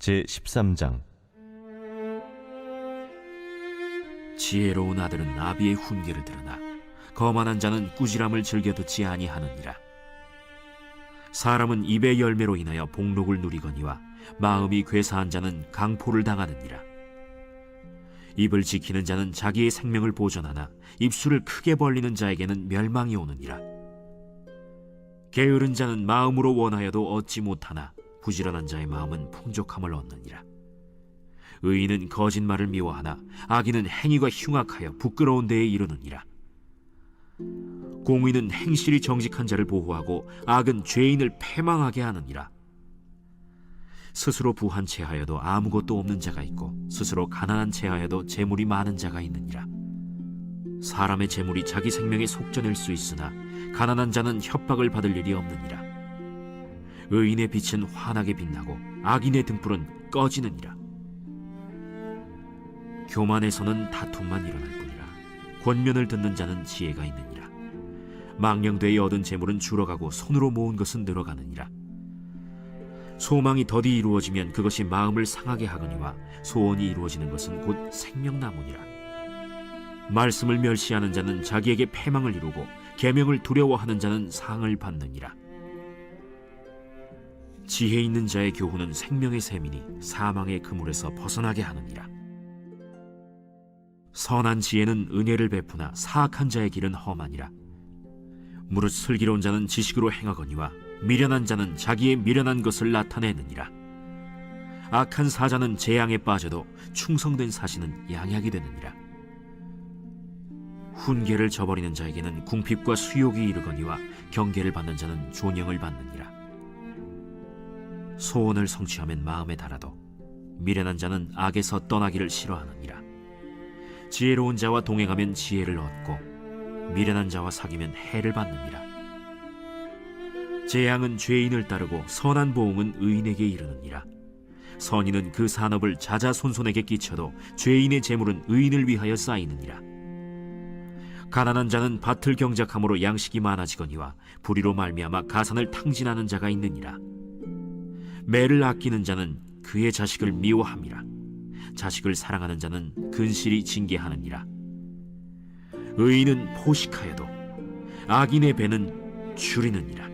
제13장. 지혜로운 아들은 아비의 훈계를 들으나 거만한 자는 꾸지람을 즐겨 듣지 아니하느니라. 사람은 입의 열매로 인하여 복록을 누리거니와 마음이 괴사한 자는 강포를 당하느니라. 입을 지키는 자는 자기의 생명을 보존하나 입술을 크게 벌리는 자에게는 멸망이 오느니라. 게으른 자는 마음으로 원하여도 얻지 못하나 부지런한 자의 마음은 풍족함을 얻느니라. 의인은 거짓말을 미워하나 악인은 행위가 흉악하여 부끄러운 데에 이르느니라. 공의는 행실이 정직한 자를 보호하고 악은 죄인을 패망하게 하느니라. 스스로 부한 채하여도 아무것도 없는 자가 있고 스스로 가난한 채하여도 재물이 많은 자가 있느니라. 사람의 재물이 자기 생명에 속전할 수 있으나 가난한 자는 협박을 받을 일이 없느니라. 의인의 빛은 환하게 빛나고 악인의 등불은 꺼지느니라. 교만에서는 다툼만 일어날 뿐이라. 권면을 듣는 자는 지혜가 있느니라. 망령되이 얻은 재물은 줄어가고 손으로 모은 것은 늘어가느니라. 소망이 더디 이루어지면 그것이 마음을 상하게 하거니와 소원이 이루어지는 것은 곧 생명나무니라. 말씀을 멸시하는 자는 자기에게 패망을 이루고 계명을 두려워하는 자는 상을 받느니라. 지혜 있는 자의 교훈은 생명의 샘이니 사망의 그물에서 벗어나게 하느니라. 선한 지혜는 은혜를 베푸나 사악한 자의 길은 험하니라. 무릇 슬기로운 자는 지식으로 행하거니와 미련한 자는 자기의 미련한 것을 나타내느니라. 악한 사자는 재앙에 빠져도 충성된 사신은 양약이 되느니라. 훈계를 저버리는 자에게는 궁핍과 수욕이 이르거니와 경계를 받는 자는 존영을 받느니라. 소원을 성취하면 마음에 달아도 미련한 자는 악에서 떠나기를 싫어하느니라. 지혜로운 자와 동행하면 지혜를 얻고 미련한 자와 사귀면 해를 받느니라. 재앙은 죄인을 따르고 선한 보응은 의인에게 이르느니라. 선인은 그 산업을 자자손손에게 끼쳐도 죄인의 재물은 의인을 위하여 쌓이느니라. 가난한 자는 밭을 경작함으로 양식이 많아지거니와 불의로 말미암아 가산을 탕진하는 자가 있느니라. 매를 아끼는 자는 그의 자식을 미워함이라. 자식을 사랑하는 자는 근실이 징계하느니라. 의인은 포식하여도 악인의 배는 줄이느니라.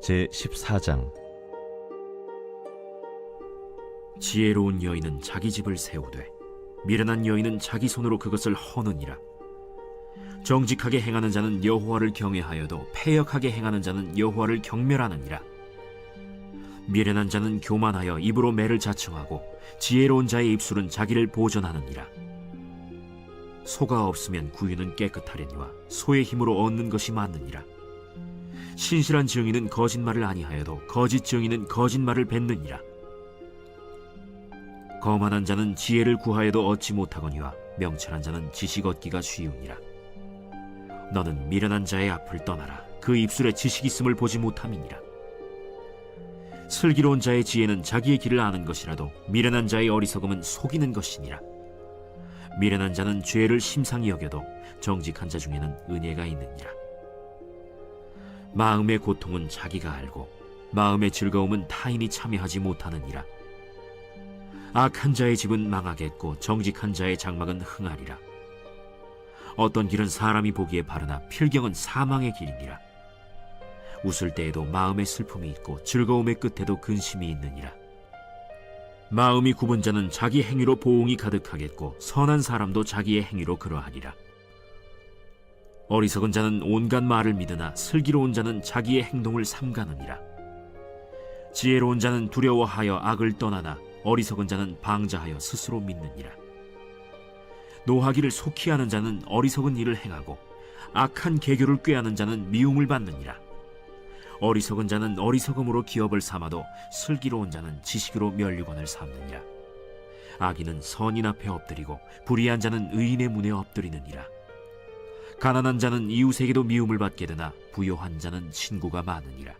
제14장. 지혜로운 여인은 자기 집을 세우되 미련한 여인은 자기 손으로 그것을 허느니라. 정직하게 행하는 자는 여호와를 경외하여도 패역하게 행하는 자는 여호와를 경멸하느니라. 미련한 자는 교만하여 입으로 매를 자청하고 지혜로운 자의 입술은 자기를 보전하느니라. 소가 없으면 구유는 깨끗하려니와 소의 힘으로 얻는 것이 많느니라. 신실한 증인은 거짓말을 아니하여도 거짓 증인은 거짓말을 뱉느니라. 거만한 자는 지혜를 구하여도 얻지 못하거니와 명철한 자는 지식 얻기가 쉬우니라. 너는 미련한 자의 앞을 떠나라. 그 입술에 지식 있음을 보지 못함이니라. 슬기로운 자의 지혜는 자기의 길을 아는 것이라도 미련한 자의 어리석음은 속이는 것이니라. 미련한 자는 죄를 심상히 여겨도 정직한 자 중에는 은혜가 있느니라. 마음의 고통은 자기가 알고 마음의 즐거움은 타인이 참여하지 못하느니라. 악한 자의 집은 망하겠고 정직한 자의 장막은 흥하리라. 어떤 길은 사람이 보기에 바르나 필경은 사망의 길이니라. 웃을 때에도 마음의 슬픔이 있고 즐거움의 끝에도 근심이 있느니라. 마음이 굽은 자는 자기 행위로 보응이 가득하겠고 선한 사람도 자기의 행위로 그러하리라. 어리석은 자는 온갖 말을 믿으나 슬기로운 자는 자기의 행동을 삼가느니라. 지혜로운 자는 두려워하여 악을 떠나나 어리석은 자는 방자하여 스스로 믿느니라. 노하기를 속히 하는 자는 어리석은 일을 행하고 악한 계교를 꾀하는 자는 미움을 받느니라. 어리석은 자는 어리석음으로 기업을 삼아도 슬기로운 자는 지식으로 면류관을 삼느니라. 악인은 선인 앞에 엎드리고 불의한 자는 의인의 문에 엎드리느니라. 가난한 자는 이웃에게도 미움을 받게 되나 부요한 자는 친구가 많으니라.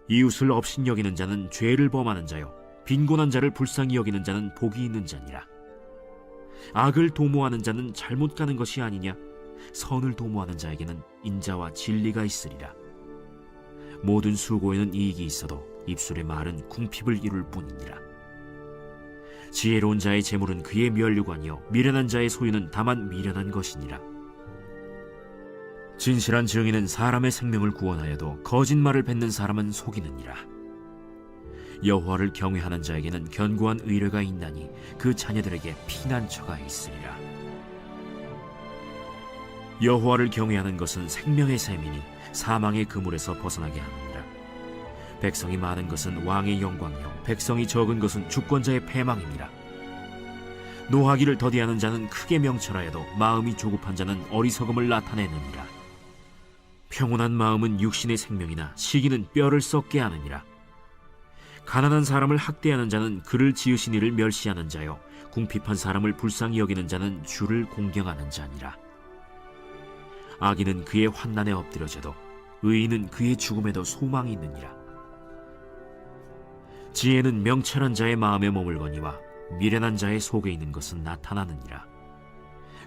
이웃을 업신여기는 자는 죄를 범하는 자요 빈곤한 자를 불쌍히 여기는 자는 복이 있는 자니라. 악을 도모하는 자는 잘못 가는 것이 아니냐? 선을 도모하는 자에게는 인자와 진리가 있으리라. 모든 수고에는 이익이 있어도 입술의 말은 궁핍을 이룰 뿐이니라. 지혜로운 자의 재물은 그의 면류관이요 미련한 자의 소유는 다만 미련한 것이니라. 진실한 증인은 사람의 생명을 구원하여도 거짓말을 뱉는 사람은 속이느니라. 여호와를 경외하는 자에게는 견고한 의뢰가 있나니 그 자녀들에게 피난처가 있으리라. 여호와를 경외하는 것은 생명의 셈이니 사망의 그물에서 벗어나게 하느니라. 백성이 많은 것은 왕의 영광이요 백성이 적은 것은 주권자의 패망이니라. 노하기를 더디하는 자는 크게 명철하여도 마음이 조급한 자는 어리석음을 나타내느니라. 평온한 마음은 육신의 생명이나 시기는 뼈를 썩게 하느니라. 가난한 사람을 학대하는 자는 그를 지으신 이를 멸시하는 자요 궁핍한 사람을 불쌍히 여기는 자는 주를 공경하는 자니라. 악인은 그의 환난에 엎드려져도 의인은 그의 죽음에도 소망이 있느니라. 지혜는 명철한 자의 마음에 머물거니와 미련한 자의 속에 있는 것은 나타나느니라.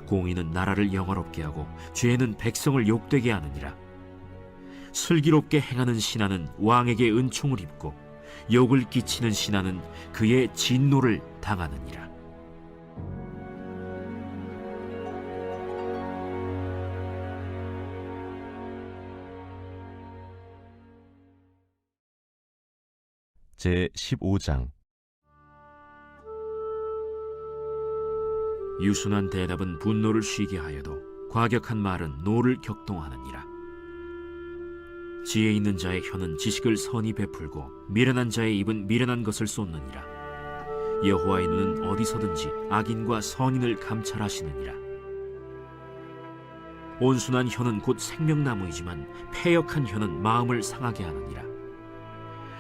공의는 나라를 영화롭게 하고 죄는 백성을 욕되게 하느니라. 슬기롭게 행하는 신하는 왕에게 은총을 입고 욕을 끼치는 신하는 그의 진노를 당하느니라. 제 15장. 유순한 대답은 분노를 쉬게 하여도 과격한 말은 노를 격동하느니라. 지혜 있는 자의 혀는 지식을 선히 베풀고 미련한 자의 입은 미련한 것을 쏟느니라. 여호와의 눈은 어디서든지 악인과 선인을 감찰하시느니라. 온순한 혀는 곧 생명나무이지만 패역한 혀는 마음을 상하게 하느니라.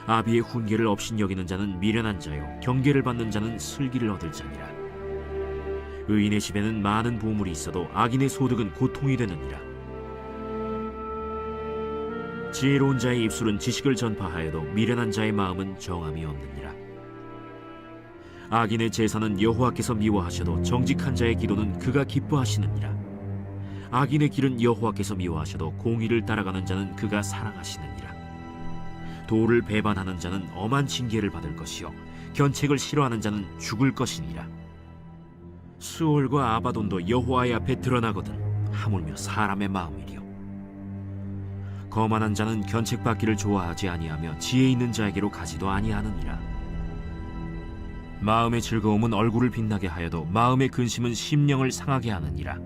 아비의 훈계를 업신여기는 자는 미련한 자요 경계를 받는 자는 슬기를 얻을 자니라. 의인의 집에는 많은 보물이 있어도 악인의 소득은 고통이 되느니라. 지혜로운 자의 입술은 지식을 전파하여도 미련한 자의 마음은 정함이 없느니라. 악인의 제사는 여호와께서 미워하셔도 정직한 자의 기도는 그가 기뻐하시느니라. 악인의 길은 여호와께서 미워하셔도 공의를 따라가는 자는 그가 사랑하시느니라. 도를 배반하는 자는 엄한 징계를 받을 것이요 견책을 싫어하는 자는 죽을 것이니라. 수올과 아바돈도 여호와의 앞에 드러나거든 하물며 사람의 마음이리요. 거만한 자는 견책받기를 좋아하지 아니하며 지혜 있는 자에게로 가지도 아니하느니라. 마음의 즐거움은 얼굴을 빛나게 하여도 마음의 근심은 심령을 상하게 하느니라.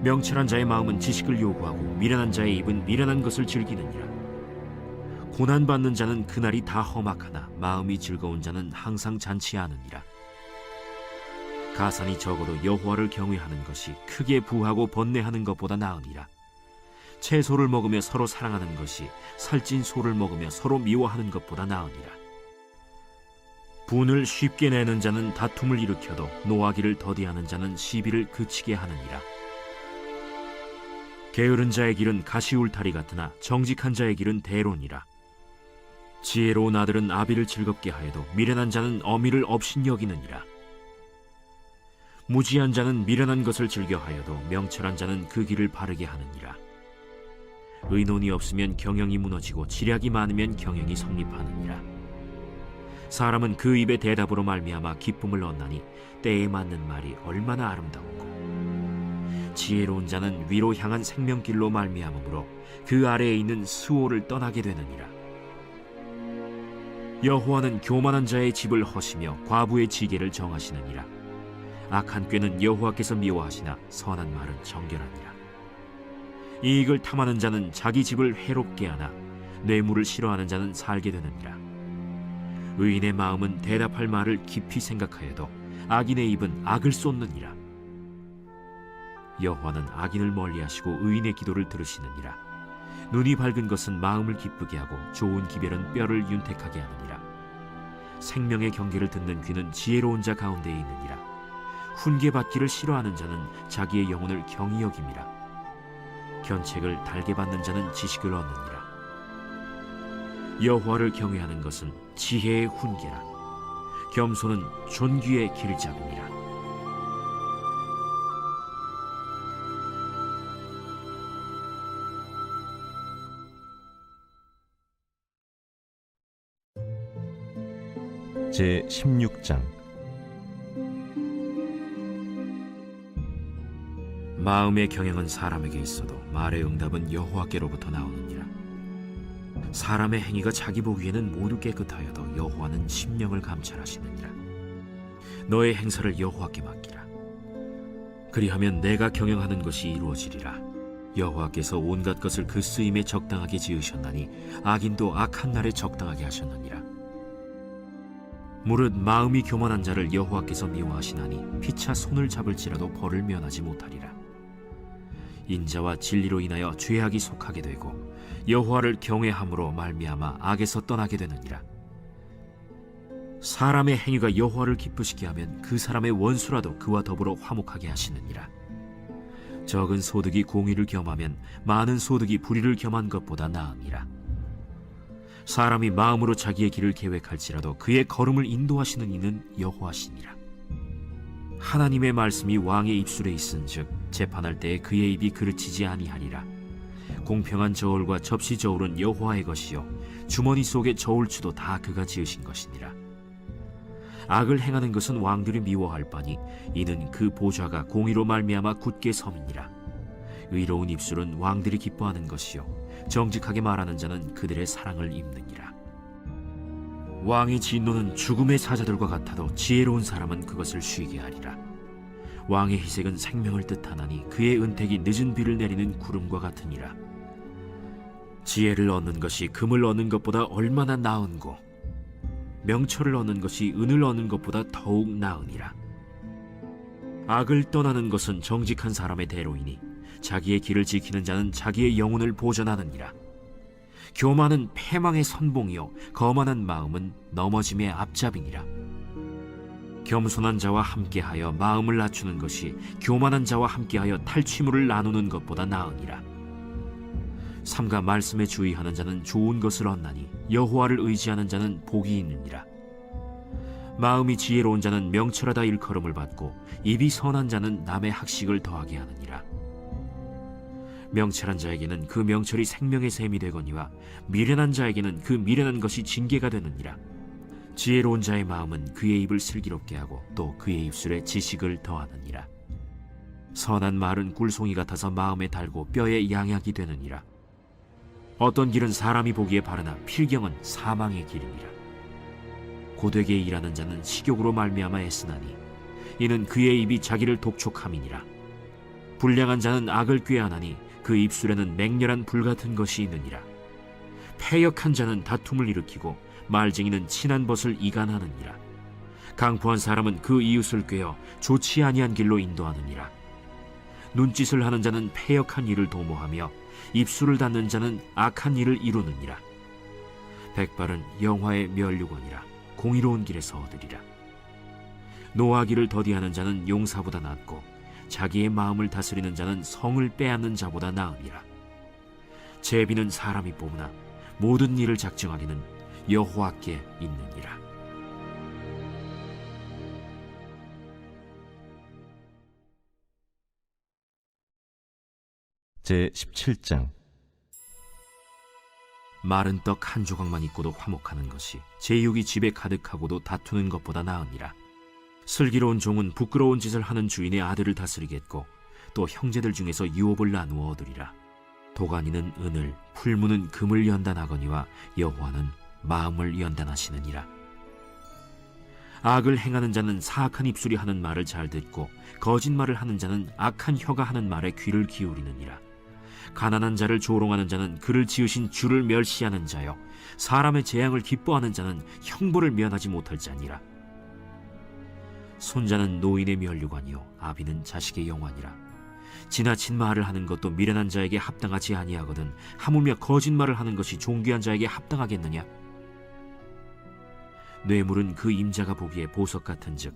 명철한 자의 마음은 지식을 요구하고 미련한 자의 입은 미련한 것을 즐기느니라. 고난받는 자는 그날이 다 험악하나 마음이 즐거운 자는 항상 잔치하느니라. 가산이 적어도 여호와를 경외하는 것이 크게 부하고 번뇌하는 것보다 나으니라. 채소를 먹으며 서로 사랑하는 것이 살찐 소를 먹으며 서로 미워하는 것보다 나으니라. 분을 쉽게 내는 자는 다툼을 일으켜도 노하기를 더디하는 자는 시비를 그치게 하느니라. 게으른 자의 길은 가시울타리 같으나 정직한 자의 길은 대론이라. 지혜로운 아들은 아비를 즐겁게 하여도 미련한 자는 어미를 업신여기느니라. 무지한 자는 미련한 것을 즐겨하여도 명철한 자는 그 길을 바르게 하느니라. 의논이 없으면 경영이 무너지고 지략이 많으면 경영이 성립하느니라. 사람은 그 입의 대답으로 말미암아 기쁨을 얻나니 때에 맞는 말이 얼마나 아름답고 지혜로운 자는 위로 향한 생명길로 말미암으므로 그 아래에 있는 수호를 떠나게 되느니라. 여호와는 교만한 자의 집을 허시며 과부의 지계를 정하시느니라. 악한 꾀는 여호와께서 미워하시나 선한 말은 정결하니라. 이익을 탐하는 자는 자기 집을 해롭게 하나 뇌물을 싫어하는 자는 살게 되느니라. 의인의 마음은 대답할 말을 깊이 생각하여도 악인의 입은 악을 쏟느니라. 여호와는 악인을 멀리하시고 의인의 기도를 들으시느니라. 눈이 밝은 것은 마음을 기쁘게 하고 좋은 기별은 뼈를 윤택하게 하느니라. 생명의 경계를 듣는 귀는 지혜로운 자 가운데에 있느니라. 훈계받기를 싫어하는 자는 자기의 영혼을 경히 여김이라. 견책을 달게 받는 자는 지식을 얻느니라. 여호와를 경외하는 것은 지혜의 훈계라. 겸손은 존귀의 길잡이니라. 제 16장. 마음의 경영은 사람에게 있어도 말의 응답은 여호와께로부터 나오느니라. 사람의 행위가 자기 보기에는 모두 깨끗하여도 여호와는 심령을 감찰하시느니라. 너의 행사를 여호와께 맡기라. 그리하면 내가 경영하는 것이 이루어지리라. 여호와께서 온갖 것을 그 쓰임에 적당하게 지으셨나니 악인도 악한 날에 적당하게 하셨느니라. 무릇 마음이 교만한 자를 여호와께서 미워하시나니 피차 손을 잡을지라도 벌을 면하지 못하리라. 인자와 진리로 인하여 죄악이 속하게 되고 여호와를 경외함으로 말미암아 악에서 떠나게 되느니라. 사람의 행위가 여호와를 기쁘시게 하면 그 사람의 원수라도 그와 더불어 화목하게 하시느니라. 적은 소득이 공의를 겸하면 많은 소득이 불의를 겸한 것보다 나으니라. 사람이 마음으로 자기의 길을 계획할지라도 그의 걸음을 인도하시는 이는 여호와시니라. 하나님의 말씀이 왕의 입술에 있은즉 재판할 때에 그의 입이 그르치지 아니하리라. 공평한 저울과 접시 저울은 여호와의 것이요 주머니 속의 저울추도 다 그가 지으신 것이니라. 악을 행하는 것은 왕들이 미워할 바니 이는 그 보좌가 공의로 말미암아 굳게 섬이니라. 의로운 입술은 왕들이 기뻐하는 것이요 정직하게 말하는 자는 그들의 사랑을 입느니라. 왕의 진노는 죽음의 사자들과 같아도 지혜로운 사람은 그것을 쉬게 하리라. 왕의 희색은 생명을 뜻하나니 그의 은택이 늦은 비를 내리는 구름과 같으니라. 지혜를 얻는 것이 금을 얻는 것보다 얼마나 나은고 명철을 얻는 것이 은을 얻는 것보다 더욱 나으니라. 악을 떠나는 것은 정직한 사람의 대로이니 자기의 길을 지키는 자는 자기의 영혼을 보전하느니라. 교만은 패망의 선봉이요 거만한 마음은 넘어짐의 앞잡이니라. 겸손한 자와 함께하여 마음을 낮추는 것이 교만한 자와 함께하여 탈취물을 나누는 것보다 나으니라. 삼가 말씀에 주의하는 자는 좋은 것을 얻나니 여호와를 의지하는 자는 복이 있느니라. 마음이 지혜로운 자는 명철하다 일컬음을 받고 입이 선한 자는 남의 학식을 더하게 하느니라. 명철한 자에게는 그 명철이 생명의 샘이 되거니와 미련한 자에게는 그 미련한 것이 징계가 되느니라. 지혜로운 자의 마음은 그의 입을 슬기롭게 하고 또 그의 입술에 지식을 더하느니라. 선한 말은 꿀송이 같아서 마음에 달고 뼈에 양약이 되느니라. 어떤 길은 사람이 보기에 바르나 필경은 사망의 길이니라. 고되게 일하는 자는 식욕으로 말미암아 애쓰나니 이는 그의 입이 자기를 독촉함이니라. 불량한 자는 악을 꾀하나니 그 입술에는 맹렬한 불같은 것이 있느니라. 패역한 자는 다툼을 일으키고 말쟁이는 친한 벗을 이간하느니라. 강포한 사람은 그 이웃을 꾀어 좋지 아니한 길로 인도하느니라. 눈짓을 하는 자는 패역한 일을 도모하며 입술을 닫는 자는 악한 일을 이루느니라. 백발은 영화의 면류관이라 공의로운 길에서 얻으리라. 노하기를 더디하는 자는 용사보다 낫고 자기의 마음을 다스리는 자는 성을 빼앗는 자보다 나으니라. 제비는 사람이 뽑으나 모든 일을 작정하기는 여호와께 있느니라. 제 17장. 마른 떡 한 조각만 있고도 화목하는 것이 제육이 집에 가득하고도 다투는 것보다 나으니라. 슬기로운 종은 부끄러운 짓을 하는 주인의 아들을 다스리겠고 또 형제들 중에서 유업을 나누어 얻으리라. 도가니는 은을, 풀무는 금을 연단하거니와 여호와는 마음을 연단하시느니라. 악을 행하는 자는 사악한 입술이 하는 말을 잘 듣고 거짓말을 하는 자는 악한 혀가 하는 말에 귀를 기울이느니라. 가난한 자를 조롱하는 자는 그를 지으신 주를 멸시하는 자요 사람의 재앙을 기뻐하는 자는 형벌을 면하지 못할 자니라. 손자는 노인의 면류관이요 아비는 자식의 영환이라. 지나친 말을 하는 것도 미련한 자에게 합당하지 아니하거든 하물며 거짓말을 하는 것이 존귀한 자에게 합당하겠느냐. 뇌물은 그 임자가 보기에 보석 같은즉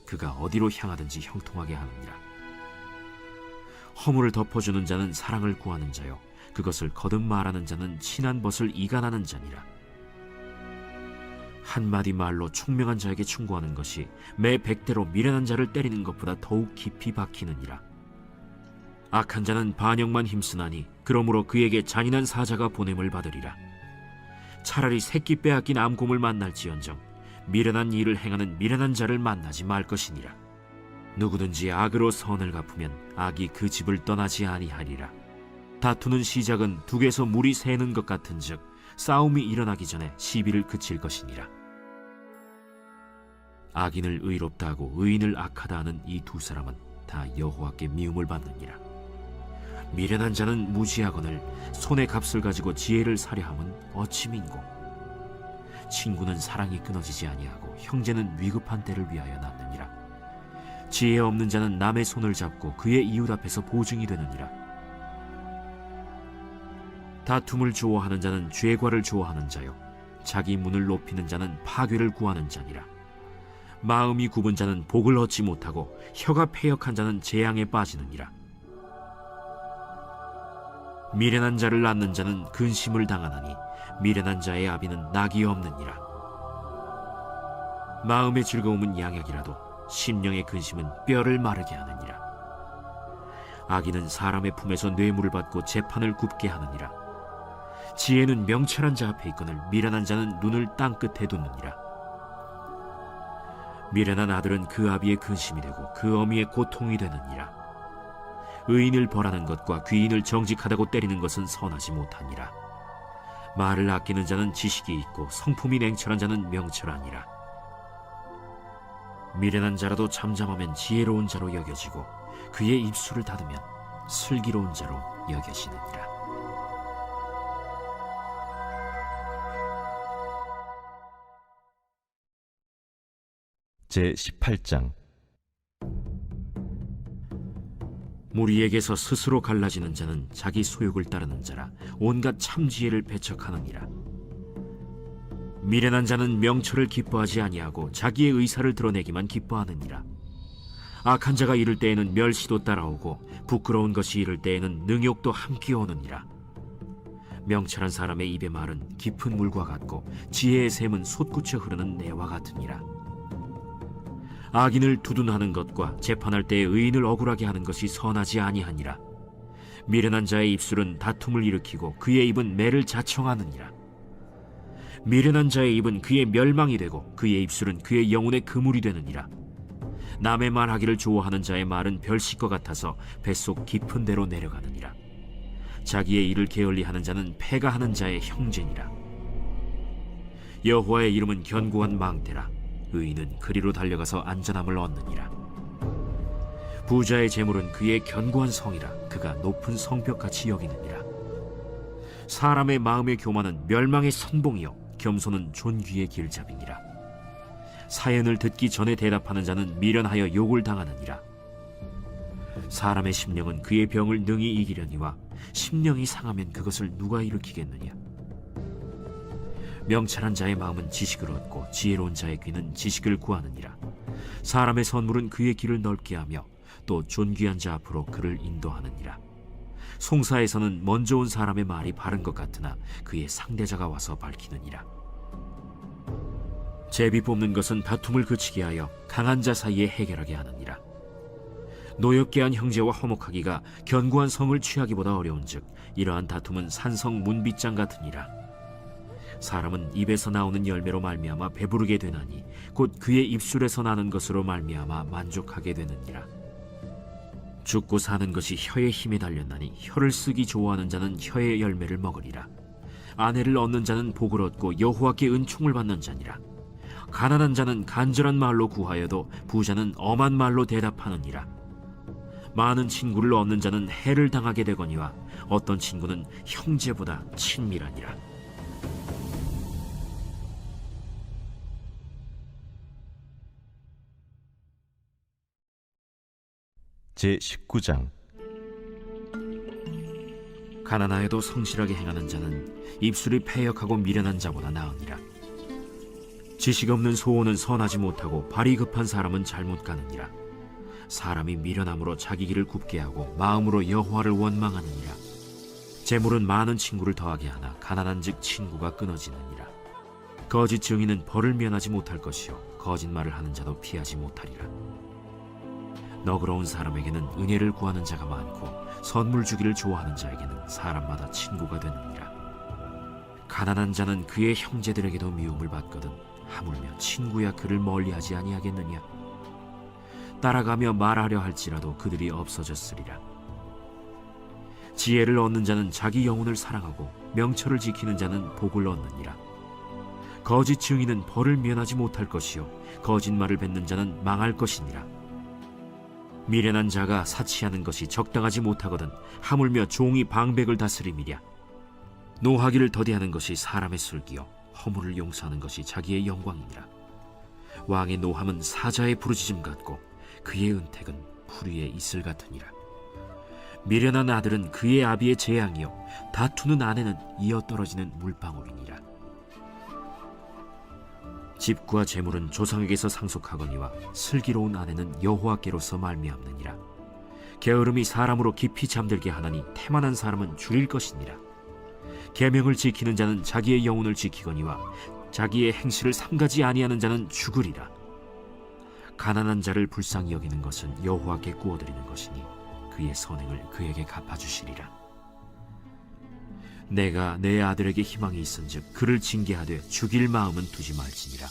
그가 어디로 향하든지 형통하게 하느니라. 허물을 덮어주는 자는 사랑을 구하는 자요 그것을 거듭 말하는 자는 친한 벗을 이간하는 자니라. 한마디 말로 총명한 자에게 충고하는 것이 매 100대로 미련한 자를 때리는 것보다 더욱 깊이 박히느니라. 악한 자는 반역만 힘쓰나니 그러므로 그에게 잔인한 사자가 보냄을 받으리라. 차라리 새끼 빼앗긴 암곰을 만날지언정 미련한 일을 행하는 미련한 자를 만나지 말 것이니라. 누구든지 악으로 선을 갚으면 악이 그 집을 떠나지 아니하리라. 다투는 시작은 둑에서 물이 새는 것 같은즉 싸움이 일어나기 전에 시비를 그칠 것이니라. 악인을 의롭다 하고 의인을 악하다 하는 이 두 사람은 다 여호와께 미움을 받느니라. 미련한 자는 무지하거늘 손의 값을 가지고 지혜를 사려 함은 어찌 민고. 친구는 사랑이 끊어지지 아니하고 형제는 위급한 때를 위하여 남느니라. 지혜 없는 자는 남의 손을 잡고 그의 이웃 앞에서 보증이 되느니라. 다툼을 좋아하는 자는 죄과를 좋아하는 자요 자기 문을 높이는 자는 파괴를 구하는 자니라. 마음이 굽은 자는 복을 얻지 못하고 혀가 패역한 자는 재앙에 빠지느니라. 미련한 자를 낳는 자는 근심을 당하나니 미련한 자의 아비는 낙이 없느니라. 마음의 즐거움은 양약이라도 심령의 근심은 뼈를 마르게 하느니라. 악인은 사람의 품에서 뇌물을 받고 재판을 굽게 하느니라. 지혜는 명철한 자 앞에 있거늘 미련한 자는 눈을 땅 끝에 두느니라. 미련한 아들은 그 아비의 근심이 되고 그 어미의 고통이 되느니라. 의인을 벌하는 것과 귀인을 정직하다고 때리는 것은 선하지 못하니라. 말을 아끼는 자는 지식이 있고 성품이 냉철한 자는 명철하니라. 미련한 자라도 잠잠하면 지혜로운 자로 여겨지고 그의 입술을 닫으면 슬기로운 자로 여겨지느니라. 제18장. 무리에게서 스스로 갈라지는 자는 자기 소욕을 따르는 자라 온갖 참지혜를 배척하느니라. 미련한 자는 명철을 기뻐하지 아니하고 자기의 의사를 드러내기만 기뻐하느니라. 악한 자가 이를 때에는 멸시도 따라오고 부끄러운 것이 이를 때에는 능욕도 함께 오느니라. 명철한 사람의 입의 말은 깊은 물과 같고 지혜의 샘은 솟구쳐 흐르는 내와 같으니라. 악인을 두둔하는 것과 재판할 때에 의인을 억울하게 하는 것이 선하지 아니하니라. 미련한 자의 입술은 다툼을 일으키고 그의 입은 매를 자청하느니라. 미련한 자의 입은 그의 멸망이 되고 그의 입술은 그의 영혼의 그물이 되느니라. 남의 말하기를 좋아하는 자의 말은 별식과 같아서 뱃속 깊은 데로 내려가느니라. 자기의 일을 게을리하는 자는 패가 하는 자의 형제니라. 여호와의 이름은 견고한 망대라. 의인은 그리로 달려가서 안전함을 얻느니라. 부자의 재물은 그의 견고한 성이라. 그가 높은 성벽같이 여기느니라. 사람의 마음의 교만은 멸망의 선봉이요 겸손은 존귀의 길잡이니라. 사연을 듣기 전에 대답하는 자는 미련하여 욕을 당하느니라. 사람의 심령은 그의 병을 능히 이기려니와 심령이 상하면 그것을 누가 일으키겠느냐. 명철한 자의 마음은 지식을 얻고 지혜로운 자의 귀는 지식을 구하느니라. 사람의 선물은 그의 길을 넓게 하며 또 존귀한 자 앞으로 그를 인도하느니라. 송사에서는 먼저 온 사람의 말이 바른 것 같으나 그의 상대자가 와서 밝히느니라. 제비 뽑는 것은 다툼을 그치게 하여 강한 자 사이에 해결하게 하느니라. 노엽게 한 형제와 화목하기가 견고한 성을 취하기보다 어려운즉 이러한 다툼은 산성 문빗장 같으니라. 사람은 입에서 나오는 열매로 말미암아 배부르게 되나니 곧 그의 입술에서 나는 것으로 말미암아 만족하게 되느니라. 죽고 사는 것이 혀의 힘에 달렸나니 혀를 쓰기 좋아하는 자는 혀의 열매를 먹으리라. 아내를 얻는 자는 복을 얻고 여호와께 은총을 받는 자니라. 가난한 자는 간절한 말로 구하여도 부자는 엄한 말로 대답하느니라. 많은 친구를 얻는 자는 해를 당하게 되거니와 어떤 친구는 형제보다 친밀하니라. 제19장. 가난하여도 성실하게 행하는 자는 입술이 패역하고 미련한 자보다 나으니라. 지식 없는 소원은 선하지 못하고 발이 급한 사람은 잘못 가느니라. 사람이 미련함으로 자기 길을 굽게 하고 마음으로 여호와를 원망하느니라. 재물은 많은 친구를 더하게 하나 가난한즉 친구가 끊어지느니라. 거짓 증인은 벌을 면하지 못할 것이요 거짓말을 하는 자도 피하지 못하리라. 너그러운 사람에게는 은혜를 구하는 자가 많고 선물 주기를 좋아하는 자에게는 사람마다 친구가 되느니라. 가난한 자는 그의 형제들에게도 미움을 받거든 하물며 친구야 그를 멀리하지 아니하겠느냐. 따라가며 말하려 할지라도 그들이 없어졌으리라. 지혜를 얻는 자는 자기 영혼을 사랑하고 명철을 지키는 자는 복을 얻느니라. 거짓 증인은 벌을 면하지 못할 것이요 거짓말을 뱉는 자는 망할 것이니라. 미련한 자가 사치하는 것이 적당하지 못하거든 하물며 종이 방백을 다스림이랴. 노하기를 더디하는 것이 사람의 슬기요 허물을 용서하는 것이 자기의 영광이니라. 왕의 노함은 사자의 부르짖음 같고 그의 은택은 풀 위에 이슬 같으니라. 미련한 아들은 그의 아비의 재앙이요 다투는 아내는 이어 떨어지는 물방울이니라. 집과 재물은 조상에게서 상속하거니와 슬기로운 아내는 여호와께로서 말미암느니라. 게으름이 사람으로 깊이 잠들게 하나니 태만한 사람은 줄일 것이니라. 계명을 지키는 자는 자기의 영혼을 지키거니와 자기의 행실을 삼가지 아니하는 자는 죽으리라. 가난한 자를 불쌍히 여기는 것은 여호와께 구워드리는 것이니 그의 선행을 그에게 갚아주시리라. 내가 내 아들에게 희망이 있은즉 그를 징계하되 죽일 마음은 두지 말지니라.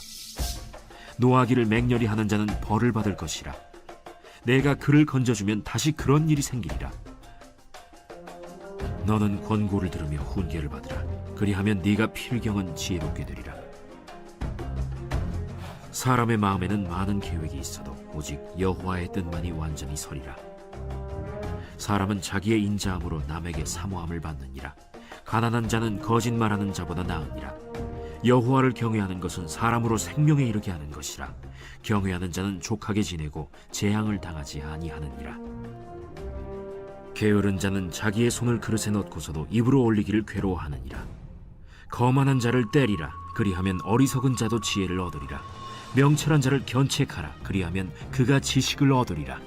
노하기를 맹렬히 하는 자는 벌을 받을 것이라. 내가 그를 건져주면 다시 그런 일이 생기리라. 너는 권고를 들으며 훈계를 받으라. 그리하면 네가 필경은 지혜롭게 되리라. 사람의 마음에는 많은 계획이 있어도 오직 여호와의 뜻만이 완전히 서리라. 사람은 자기의 인자함으로 남에게 사모함을 받느니라. 가난한 자는 거짓말하는 자보다 나으니라. 여호와를 경외하는 것은 사람으로 생명에 이르게 하는 것이라. 경외하는 자는 족하게 지내고 재앙을 당하지 아니하느니라. 게으른 자는 자기의 손을 그릇에 넣고서도 입으로 올리기를 괴로워하느니라. 거만한 자를 때리라. 그리하면 어리석은 자도 지혜를 얻으리라. 명철한 자를 견책하라. 그리하면 그가 지식을 얻으리라.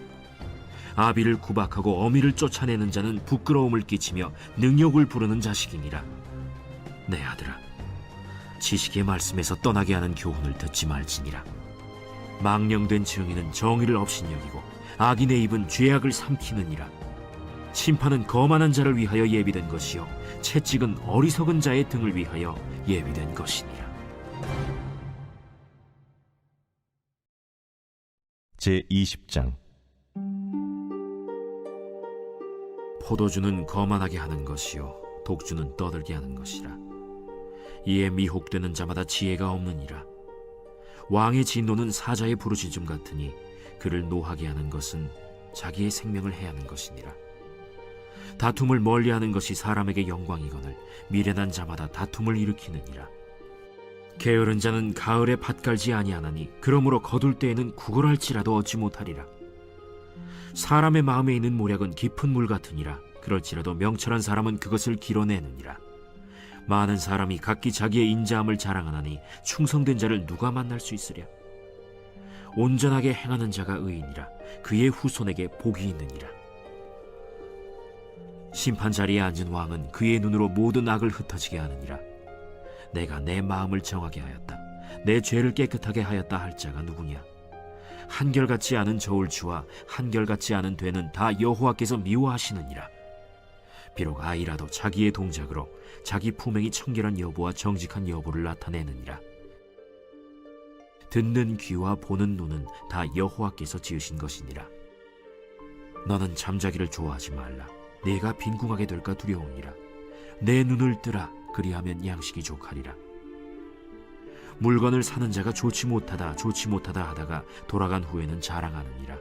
아비를 구박하고 어미를 쫓아내는 자는 부끄러움을 끼치며 능욕을 부르는 자식이니라. 내 아들아, 지식의 말씀에서 떠나게 하는 교훈을 듣지 말지니라. 망령된 증인은 정의를 업신여기고 악인의 입은 죄악을 삼키느니라. 심판은 거만한 자를 위하여 예비된 것이요 채찍은 어리석은 자의 등을 위하여 예비된 것이니라. 제20장 포도주는 거만하게 하는 것이요 독주는 떠들게 하는 것이라. 이에 미혹되는 자마다 지혜가 없느니라. 왕의 진노는 사자의 부르짖음 같으니 그를 노하게 하는 것은 자기의 생명을 해하는 것이니라. 다툼을 멀리하는 것이 사람에게 영광이거늘 미련한 자마다 다툼을 일으키느니라. 게으른 자는 가을에 밭 갈지 아니하나니 그러므로 거둘 때에는 구걸할지라도 얻지 못하리라. 사람의 마음에 있는 모략은 깊은 물 같으니라. 그럴지라도 명철한 사람은 그것을 길어내느니라. 많은 사람이 각기 자기의 인자함을 자랑하나니 충성된 자를 누가 만날 수 있으랴. 온전하게 행하는 자가 의인이라. 그의 후손에게 복이 있느니라. 심판 자리에 앉은 왕은 그의 눈으로 모든 악을 흩어지게 하느니라. 내가 내 마음을 정하게 하였다. 내 죄를 깨끗하게 하였다 할 자가 누구냐. 한결같지 않은 저울추와 한결같지 않은 되는 다 여호와께서 미워하시느니라. 비록 아이라도 자기의 동작으로 자기 품행이 청결한 여부와 정직한 여부를 나타내느니라. 듣는 귀와 보는 눈은 다 여호와께서 지으신 것이니라. 너는 잠자기를 좋아하지 말라. 네가 빈궁하게 될까 두려우니라. 내 눈을 뜨라. 그리하면 양식이 족하리라. 물건을 사는 자가 좋지 못하다 하다가 돌아간 후에는 자랑하느니라.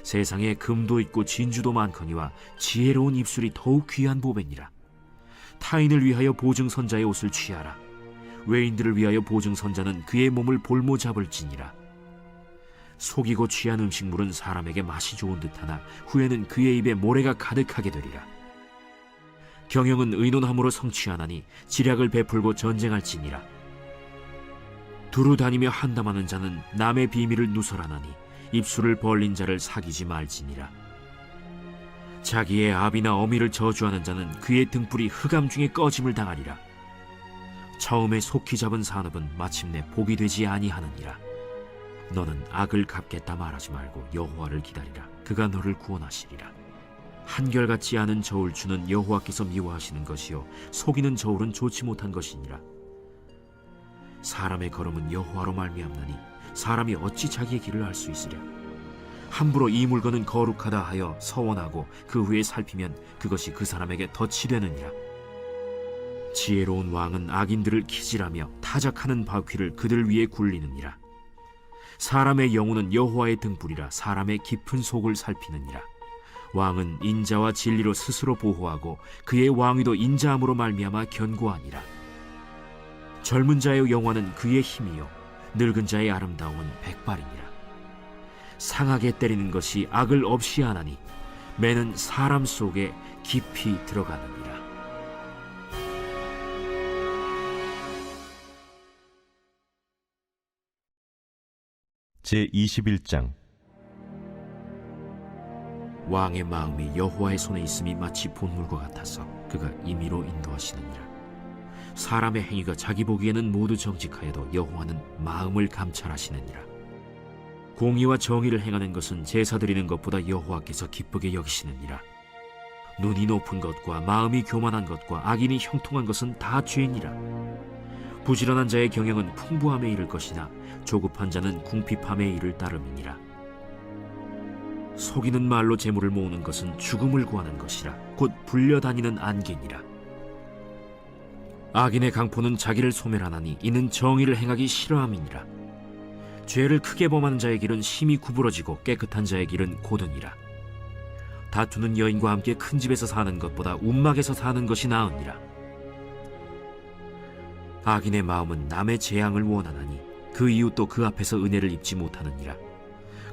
세상에 금도 있고 진주도 많거니와 지혜로운 입술이 더욱 귀한 보배니라. 타인을 위하여 보증선자의 옷을 취하라. 외인들을 위하여 보증선자는 그의 몸을 볼모 잡을지니라. 속이고 취한 음식물은 사람에게 맛이 좋은 듯하나 후에는 그의 입에 모래가 가득하게 되리라. 경영은 의논함으로 성취하나니 지략을 베풀고 전쟁할지니라. 두루 다니며 한담하는 자는 남의 비밀을 누설하나니 입술을 벌린 자를 사귀지 말지니라. 자기의 아비나 어미를 저주하는 자는 그의 등불이 흑암 중에 꺼짐을 당하리라. 처음에 속히 잡은 산업은 마침내 복이 되지 아니하느니라. 너는 악을 갚겠다 말하지 말고 여호와를 기다리라. 그가 너를 구원하시리라. 한결같지 않은 저울추는 여호와께서 미워하시는 것이요 속이는 저울은 좋지 못한 것이니라. 사람의 걸음은 여호와로 말미암나니 사람이 어찌 자기의 길을 알 수 있으랴. 함부로 이 물건은 거룩하다 하여 서원하고 그 후에 살피면 그것이 그 사람에게 덫이 되느니라. 지혜로운 왕은 악인들을 키질하며 타작하는 바퀴를 그들 위에 굴리느니라. 사람의 영혼은 여호와의 등불이라 사람의 깊은 속을 살피느니라. 왕은 인자와 진리로 스스로 보호하고 그의 왕위도 인자함으로 말미암아 견고하니라. 젊은 자의 영화는 그의 힘이요 늙은 자의 아름다움은 백발이니라. 상하게 때리는 것이 악을 없이 하나니 매는 사람 속에 깊이 들어가느니라. 제21장. 왕의 마음이 여호와의 손에 있음이 마치 본물과 같아서 그가 임의로 인도하시느니라. 사람의 행위가 자기 보기에는 모두 정직하여도 여호와는 마음을 감찰하시느니라. 공의와 정의를 행하는 것은 제사 드리는 것보다 여호와께서 기쁘게 여기시느니라. 눈이 높은 것과 마음이 교만한 것과 악인이 형통한 것은 다 죄니라. 부지런한 자의 경영은 풍부함에 이를 것이나 조급한 자는 궁핍함에 이를 따름이니라. 속이는 말로 재물을 모으는 것은 죽음을 구하는 것이라 곧 불려다니는 안개니라. 악인의 강포는 자기를 소멸하나니 이는 정의를 행하기 싫어함이니라. 죄를 크게 범하는 자의 길은 심히 구부러지고 깨끗한 자의 길은 고드니라. 다투는 여인과 함께 큰 집에서 사는 것보다 움막에서 사는 것이 나으니라. 악인의 마음은 남의 재앙을 원하나니 그 이웃도 그 앞에서 은혜를 입지 못하느니라.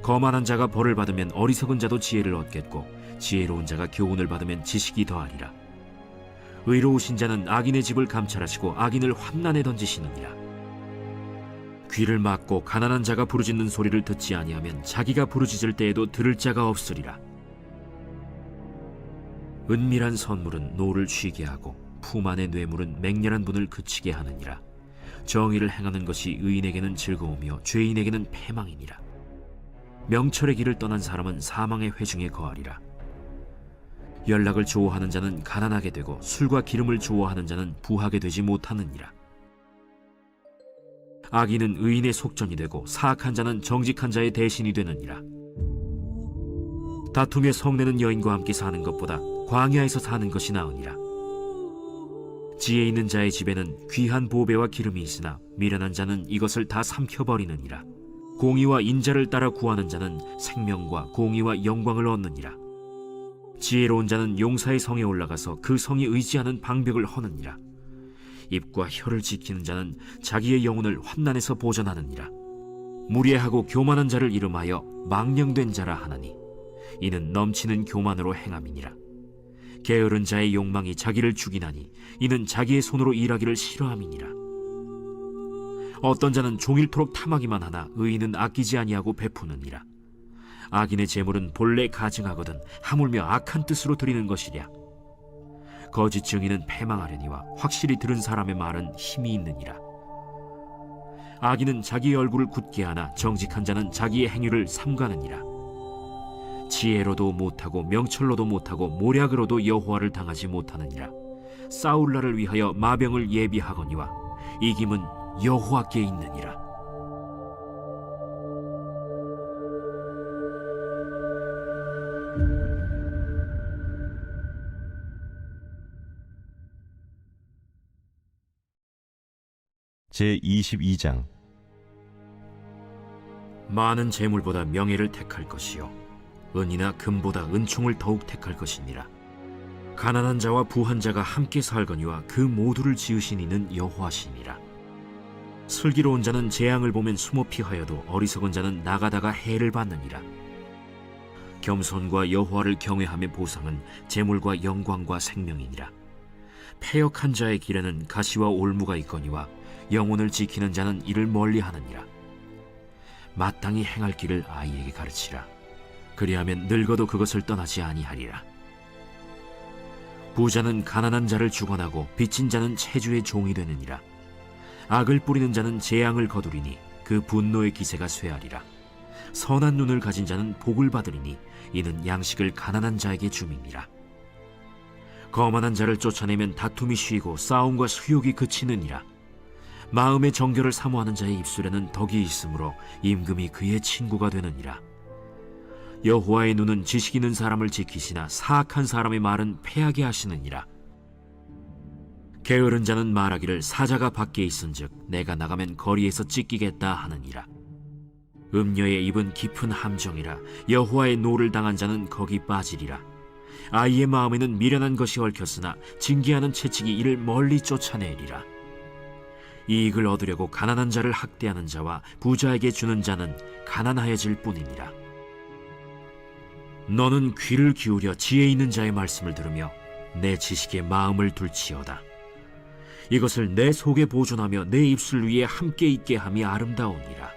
거만한 자가 벌을 받으면 어리석은 자도 지혜를 얻겠고 지혜로운 자가 교훈을 받으면 지식이 더하리라. 의로우신 자는 악인의 집을 감찰하시고 악인을 환난에 던지시느니라. 귀를 막고 가난한 자가 부르짖는 소리를 듣지 아니하면 자기가 부르짖을 때에도 들을 자가 없으리라. 은밀한 선물은 노를 쉬게 하고 품 안의 뇌물은 맹렬한 분을 그치게 하느니라. 정의를 행하는 것이 의인에게는 즐거우며 죄인에게는 패망이니라. 명철의 길을 떠난 사람은 사망의 회중에 거하리라. 연락을 좋아하는 자는 가난하게 되고 술과 기름을 좋아하는 자는 부하게 되지 못하느니라. 악인은 의인의 속전이 되고 사악한 자는 정직한 자의 대신이 되느니라. 다투며 성내는 여인과 함께 사는 것보다 광야에서 사는 것이 나으니라. 지혜 있는 자의 집에는 귀한 보배와 기름이 있으나 미련한 자는 이것을 다 삼켜버리느니라. 공의와 인자를 따라 구하는 자는 생명과 공의와 영광을 얻느니라. 지혜로운 자는 용사의 성에 올라가서 그 성이 의지하는 방벽을 허느니라. 입과 혀를 지키는 자는 자기의 영혼을 환난에서 보전하느니라. 무례하고 교만한 자를 이름하여 망령된 자라 하나니 이는 넘치는 교만으로 행함이니라. 게으른 자의 욕망이 자기를 죽이나니 이는 자기의 손으로 일하기를 싫어함이니라. 어떤 자는 종일토록 탐하기만 하나 의인은 아끼지 아니하고 베푸느니라. 악인의 재물은 본래 가증하거든 하물며 악한 뜻으로 드리는 것이랴. 거짓 증인은 패망하려니와 확실히 들은 사람의 말은 힘이 있느니라. 악인은 자기의 얼굴을 굳게 하나 정직한 자는 자기의 행위를 삼가느니라. 지혜로도 못하고 명철로도 못하고 모략으로도 여호와를 당하지 못하느니라. 싸울 날을 위하여 마병을 예비하거니와 이김은 여호와께 있느니라. 제22장. 많은 재물보다 명예를 택할 것이요 은이나 금보다 은총을 더욱 택할 것이니라. 가난한 자와 부한 자가 함께 살거니와 그 모두를 지으신 이는 여호와시니라. 슬기로운 자는 재앙을 보면 숨어 피하여도 어리석은 자는 나가다가 해를 받느니라. 겸손과 여호와를 경외하며 보상은 재물과 영광과 생명이니라. 패역한 자의 길에는 가시와 올무가 있거니와 영혼을 지키는 자는 이를 멀리하느니라. 마땅히 행할 길을 아이에게 가르치라. 그리하면 늙어도 그것을 떠나지 아니하리라. 부자는 가난한 자를 주관하고 빚진 자는 체주의 종이 되느니라. 악을 뿌리는 자는 재앙을 거두리니 그 분노의 기세가 쇠하리라. 선한 눈을 가진 자는 복을 받으리니 이는 양식을 가난한 자에게 줌이니라. 거만한 자를 쫓아내면 다툼이 쉬고 싸움과 수욕이 그치느니라. 마음의 정결을 사모하는 자의 입술에는 덕이 있으므로 임금이 그의 친구가 되느니라. 여호와의 눈은 지식 있는 사람을 지키시나 사악한 사람의 말은 패하게 하시느니라. 게으른 자는 말하기를 사자가 밖에 있은즉 내가 나가면 거리에서 찢기겠다 하느니라. 음녀의 입은 깊은 함정이라. 여호와의 노를 당한 자는 거기 빠지리라. 아이의 마음에는 미련한 것이 얽혔으나 징계하는 채찍이 이를 멀리 쫓아내리라. 이익을 얻으려고 가난한 자를 학대하는 자와 부자에게 주는 자는 가난하여질 뿐이니라. 너는 귀를 기울여 지혜 있는 자의 말씀을 들으며 내 지식에 마음을 둘지어다. 이것을 내 속에 보존하며 내 입술 위에 함께 있게 함이 아름다우니라.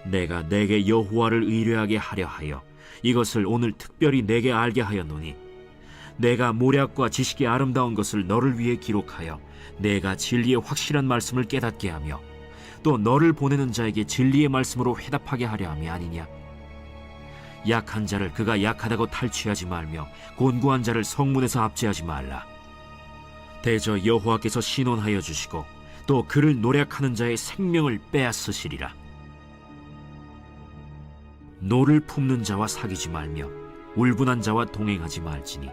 내가 내게 여호와를 의뢰하게 하려 하여 이것을 오늘 특별히 내게 알게 하였노니 내가 모략과 지식이 아름다운 것을 너를 위해 기록하여 내가 진리의 확실한 말씀을 깨닫게 하며 또 너를 보내는 자에게 진리의 말씀으로 회답하게 하려 함이 아니냐. 약한 자를 그가 약하다고 탈취하지 말며 곤고한 자를 성문에서 압제하지 말라. 대저 여호와께서 신원하여 주시고 또 그를 노략하는 자의 생명을 빼앗으시리라. 노를 품는 자와 사귀지 말며 울분한 자와 동행하지 말지니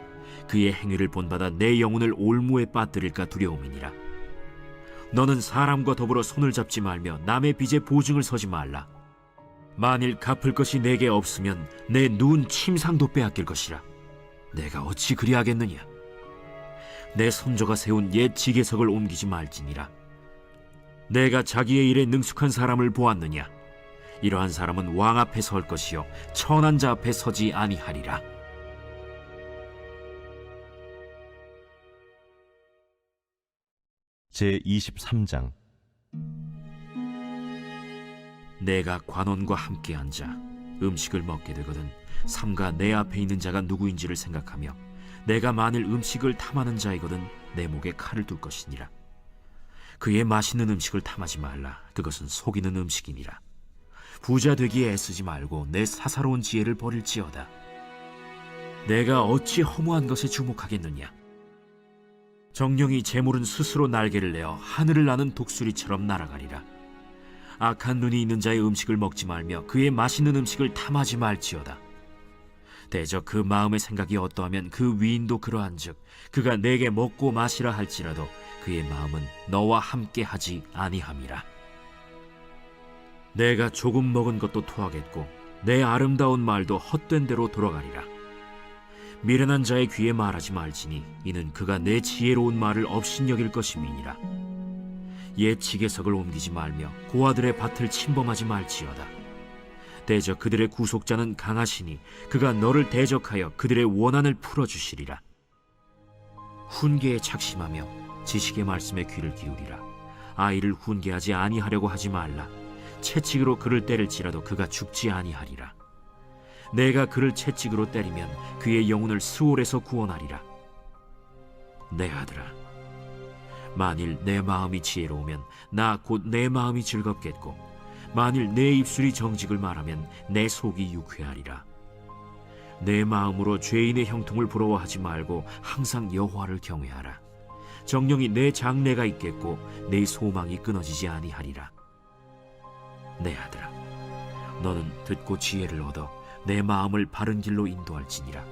그의 행위를 본받아 내 영혼을 올무에 빠뜨릴까 두려움이니라. 너는 사람과 더불어 손을 잡지 말며 남의 빚에 보증을 서지 말라. 만일 갚을 것이 내게 없으면 내 누운 침상도 빼앗길 것이라. 내가 어찌 그리하겠느냐. 내 손조가 세운 옛 지게석을 옮기지 말지니라. 내가 자기의 일에 능숙한 사람을 보았느냐. 이러한 사람은 왕 앞에 설 것이요 천한 자 앞에 서지 아니하리라. 제23장. 내가 관원과 함께 앉아 음식을 먹게 되거든 삼가 내 앞에 있는 자가 누구인지를 생각하며 내가 만일 음식을 탐하는 자이거든 내 목에 칼을 둘 것이니라. 그의 맛있는 음식을 탐하지 말라. 그것은 속이는 음식이니라. 부자 되기에 애쓰지 말고 내 사사로운 지혜를 버릴지어다. 내가 어찌 허무한 것에 주목하겠느냐. 정령이 재물은 스스로 날개를 내어 하늘을 나는 독수리처럼 날아가리라. 악한 눈이 있는 자의 음식을 먹지 말며 그의 맛있는 음식을 탐하지 말지어다. 대저 그 마음의 생각이 어떠하면 그 위인도 그러한즉 그가 내게 먹고 마시라 할지라도 그의 마음은 너와 함께 하지 아니함이라. 내가 조금 먹은 것도 토하겠고 내 아름다운 말도 헛된 대로 돌아가리라. 미련한 자의 귀에 말하지 말지니 이는 그가 내 지혜로운 말을 업신여길 것임이니라. 옛 지게석을 옮기지 말며 고아들의 밭을 침범하지 말지어다. 대저 그들의 구속자는 강하시니 그가 너를 대적하여 그들의 원한을 풀어주시리라. 훈계에 착심하며 지식의 말씀에 귀를 기울이라. 아이를 훈계하지 아니하려고 하지 말라. 채찍으로 그를 때릴지라도 그가 죽지 아니하리라. 내가 그를 채찍으로 때리면 그의 영혼을 스올에서 구원하리라. 내 아들아, 만일 내 마음이 지혜로우면 나 곧 내 마음이 즐겁겠고 만일 내 입술이 정직을 말하면 내 속이 유쾌하리라. 내 마음으로 죄인의 형통을 부러워하지 말고 항상 여호와를 경외하라. 정령이 내 장래가 있겠고 내 소망이 끊어지지 아니하리라. 내 아들아, 너는 듣고 지혜를 얻어 내 마음을 바른 길로 인도할지니라.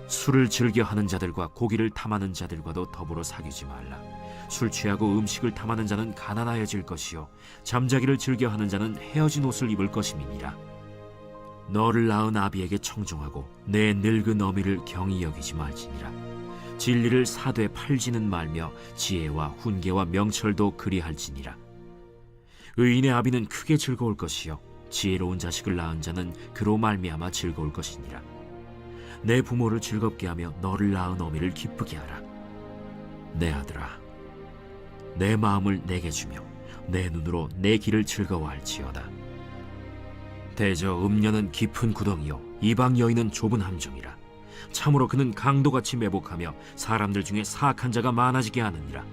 술을 즐겨 하는 자들과 고기를 탐하는 자들과도 더불어 사귀지 말라. 술 취하고 음식을 탐하는 자는 가난하여질 것이요 잠자기를 즐겨 하는 자는 헤어진 옷을 입을 것임이니라. 너를 낳은 아비에게 청종하고 내 늙은 어미를 경히 여기지 말지니라. 진리를 사되 팔지는 말며 지혜와 훈계와 명철도 그리할지니라. 의인의 아비는 크게 즐거울 것이요 지혜로운 자식을 낳은 자는 그로 말미암아 즐거울 것이니라. 내 부모를 즐겁게 하며 너를 낳은 어미를 기쁘게 하라. 내 아들아, 내 마음을 내게 주며 내 눈으로 내 길을 즐거워할지어다. 대저 음녀는 깊은 구덩이요 이방 여인은 좁은 함정이라. 참으로 그는 강도같이 매복하며 사람들 중에 사악한 자가 많아지게 하느니라.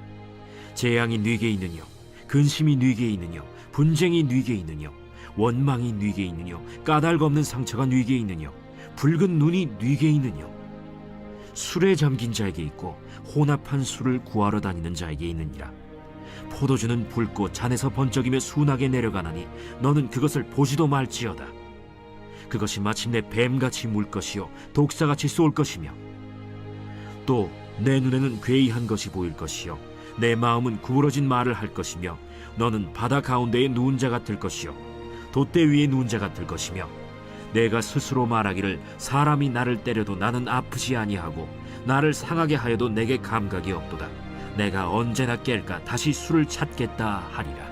재앙이 네게 있느뇨? 근심이 네게 있느뇨? 분쟁이 네게 있느뇨? 원망이 네게 있느뇨? 까닭 없는 상처가 네게 있느뇨? 붉은 눈이 네게 있느뇨? 술에 잠긴 자에게 있고 혼합한 술을 구하러 다니는 자에게 있느니라. 포도주는 붉고 잔에서 번쩍이며 순하게 내려가나니 너는 그것을 보지도 말지어다. 그것이 마침내 뱀같이 물 것이요 독사같이 쏠 것이며, 또 내 눈에는 괴이한 것이 보일 것이요 내 마음은 구부러진 말을 할 것이며, 너는 바다 가운데에 누운 자 같을 것이요 돛대 위에 누운 자 같을 것이며, 내가 스스로 말하기를 사람이 나를 때려도 나는 아프지 아니하고 나를 상하게 하여도 내게 감각이 없도다. 내가 언제나 깰까 다시 술을 찾겠다 하리라.